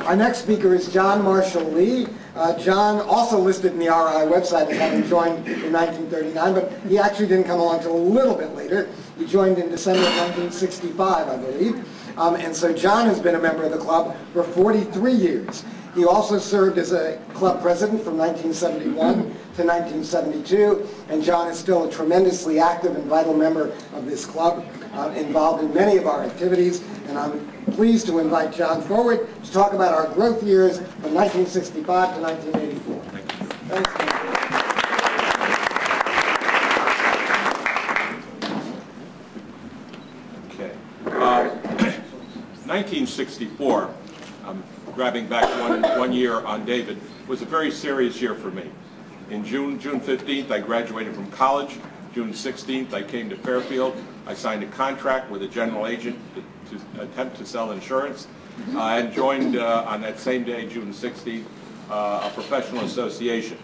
Our next speaker is John Marshall Lee. John, also listed in the RI website as having joined in 1939, but he actually didn't come along until a little bit later. He joined in December of 1965, I believe. And so John has been a member of the club for 43 years. He also served as a club president from 1971 to 1972, and John is still a tremendously active and vital member of this club, involved in many of our activities, and I'm pleased to invite John forward to talk about our growth years from 1965 to 1984. Thank you. Okay. 1964. Grabbing back one year on David, was a very serious year for me. In June 15th, I graduated from college. June 16th, I came to Fairfield. I signed a contract with a general agent to attempt to sell insurance, and joined on that same day, June 16th, a professional association.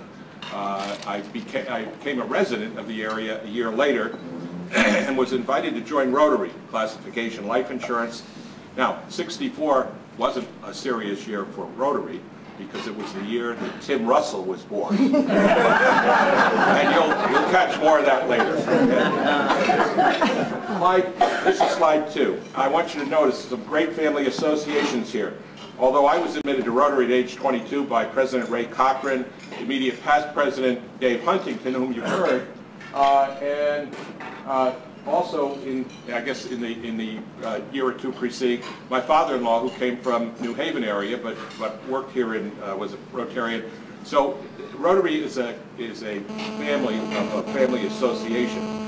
I became a resident of the area a year later and was invited to join Rotary, classification life insurance. Now, 64 wasn't a serious year for Rotary because it was the year that Tim Russell was born. And you'll catch more of that later. This is slide 2. I want you to notice some great family associations here. Although I was admitted to Rotary at age 22 by President Ray Cochran, immediate past President Dave Huntington, whom you've heard, and also, I guess in the year or two preceding, my father-in-law, who came from New Haven area, but worked here and was a Rotarian. So Rotary is a family association.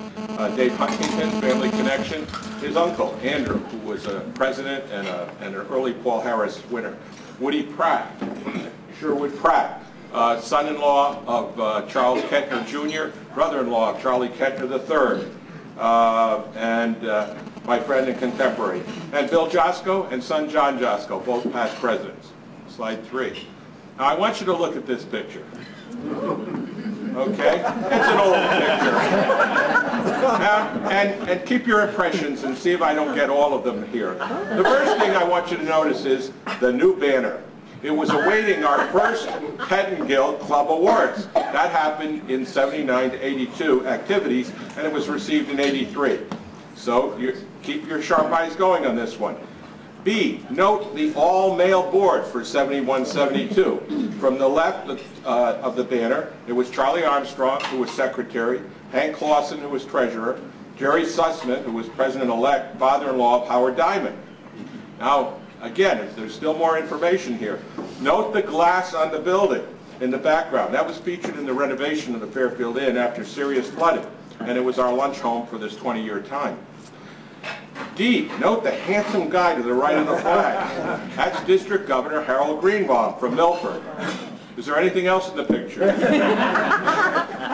Dave Huntington's family connection, his uncle Andrew, who was a president and an early Paul Harris winner. Woody Pratt, Sherwood Pratt, son-in-law of Charles Kettner Jr., brother-in-law of Charlie Kettner III. And my friend and contemporary. And Bill Josko and son John Josko, both past presidents. Slide 3. Now I want you to look at this picture. Okay? It's an old picture. Now, and keep your impressions and see if I don't get all of them here. The first thing I want you to notice is the new banner. It was awaiting our first Pettingill Club Awards. That happened in 79 to 82 activities, and it was received in 83. So keep your sharp eyes going on this one. B, note the all-male board for 71-72. From the left of the banner, it was Charlie Armstrong, who was secretary, Hank Clausen, who was treasurer, Jerry Sussman, who was president-elect, father-in-law of Howard Diamond. Now, again, there's still more information here. Note the glass on the building in the background. That was featured in the renovation of the Fairfield Inn after serious flooding, and it was our lunch home for this 20-year time. D, note the handsome guy to the right of the flag. That's District Governor Harold Greenbaum from Milford. Is there anything else in the picture?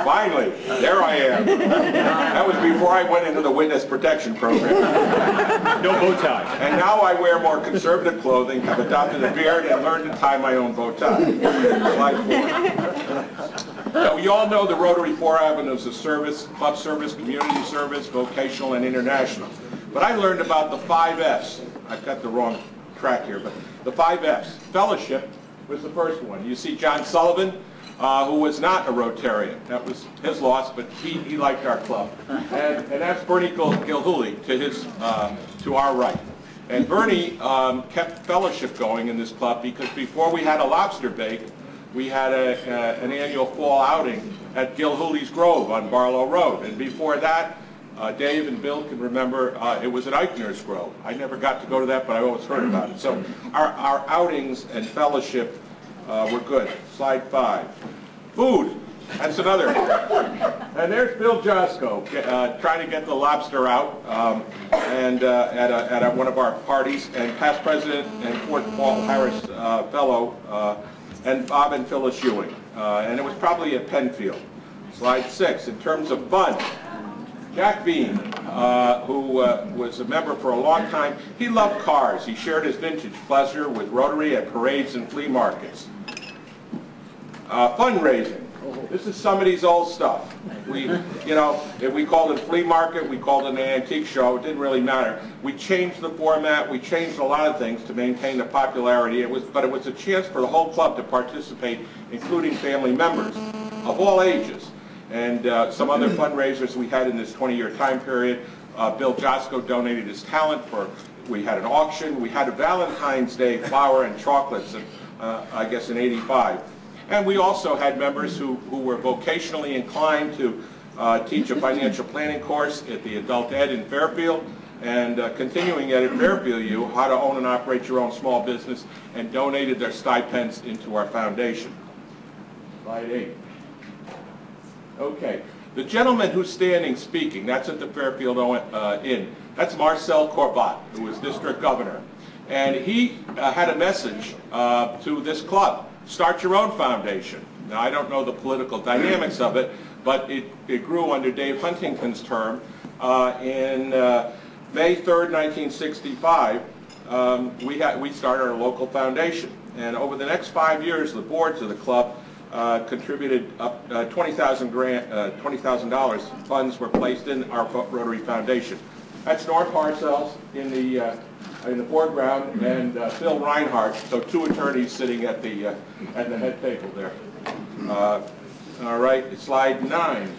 Finally, there I am. That was before I went into the witness protection program. No bow tie. And now I wear more conservative clothing, have adopted a beard, and learned to tie my own bow tie. Slide 4. Now, we all know the Rotary 4 avenues of service: club service, community service, vocational, and international. But I learned about the 5 F's. I've got the wrong track here, but the 5 F's. Fellowship was the first one. You see John Sullivan, who was not a Rotarian. That was his loss, but he liked our club. And that's Bernie Gilhooly to our right. And Bernie kept fellowship going in this club because before we had a lobster bake, we had an annual fall outing at Gilhooly's Grove on Barlow Road. And before that, Dave and Bill can remember, it was at Eichner's Grove. I never got to go to that, but I always heard about it. So our outings and fellowship were good. Slide 5. Food. That's another. And there's Bill Josko trying to get the lobster out at one of our parties. And past president and fourth Paul Harris fellow, and Bob and Phyllis Ewing. And it was probably at Penfield. Slide 6. In terms of fun, Jack Bean, who was a member for a long time, he loved cars. He shared his vintage pleasure with Rotary at parades and flea markets. Fundraising. This is somebody's old stuff. If we called it flea market, we called it an antique show, it didn't really matter. We changed the format, we changed a lot of things to maintain the popularity, but it was a chance for the whole club to participate, including family members of all ages. And some other fundraisers we had in this 20-year time period. Bill Josko donated his talent we had an auction, we had a Valentine's Day flower and chocolates, I guess in '85. And we also had members who were vocationally inclined to teach a financial planning course at the Adult Ed in Fairfield, and continuing ed at Fairfield U, how to own and operate your own small business, and donated their stipends into our foundation. Slide 8. Okay. The gentleman who's standing speaking, that's at the Fairfield Inn, that's Marcel Corbat, who was district governor. And he had a message to this club: start your own foundation. Now, I don't know the political dynamics of it, but it grew under Dave Huntington's term. In May 3rd, 1965, we started our local foundation. And over the next 5 years, the boards of the club contributed up $20,000. Funds were placed in our Rotary Foundation. That's Norm Parcells in the foreground, and Phil Reinhardt, so two attorneys sitting at the head table there. All right, slide 9.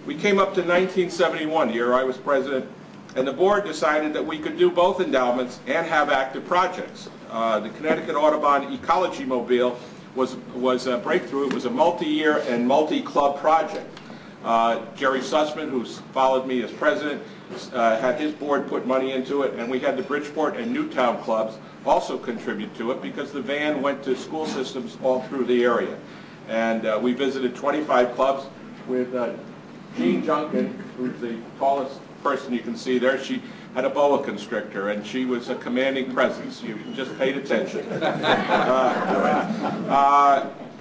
We came up to 1971, the year I was president, and the board decided that we could do both endowments and have active projects. The Connecticut Audubon Ecology Mobile was a breakthrough. It was a multi-year and multi-club project. Jerry Sussman, who's followed me as president, had his board put money into it, and we had the Bridgeport and Newtown clubs also contribute to it because the van went to school systems all through the area. And we visited 25 clubs with Jean Junkin, who's the tallest person you can see there. She had a boa constrictor, and she was a commanding presence. You just paid attention.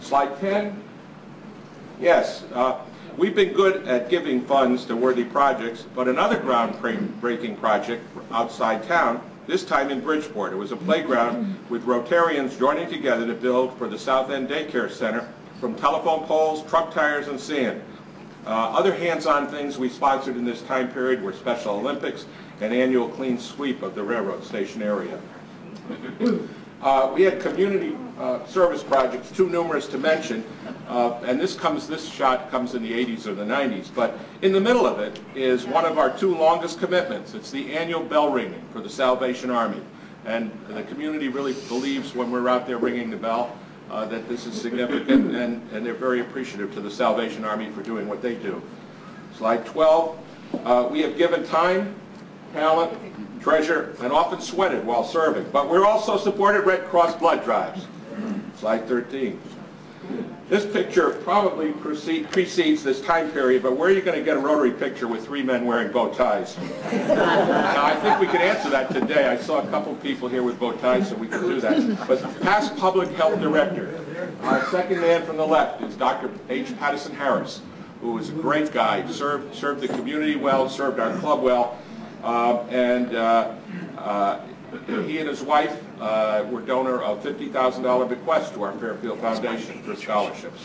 Slide 10. Yes. We've been good at giving funds to worthy projects, but another groundbreaking project outside town, this time in Bridgeport. It was a playground with Rotarians joining together to build for the South End Daycare Center from telephone poles, truck tires, and sand. Other hands-on things we sponsored in this time period were Special Olympics and annual clean sweep of the railroad station area. We had community service projects, too numerous to mention, and this shot comes in the 80s or the 90s, but in the middle of it is one of our two longest commitments. It's the annual bell ringing for the Salvation Army, and the community really believes when we're out there ringing the bell that this is significant, and they're very appreciative to the Salvation Army for doing what they do. Slide 12. We have given time, talent, treasure, and often sweated while serving. But we're also supported Red Cross blood drives. Slide 13. This picture probably precedes this time period, but where are you going to get a Rotary picture with 3 men wearing bow ties? Now, I think we can answer that today. I saw a couple people here with bow ties, so we can do that. But past public health director, our second man from the left is Dr. H. Patterson Harris, who was a great guy, served the community well, served our club well. He and his wife were donor of $50,000 bequest to our Fairfield Foundation for scholarships.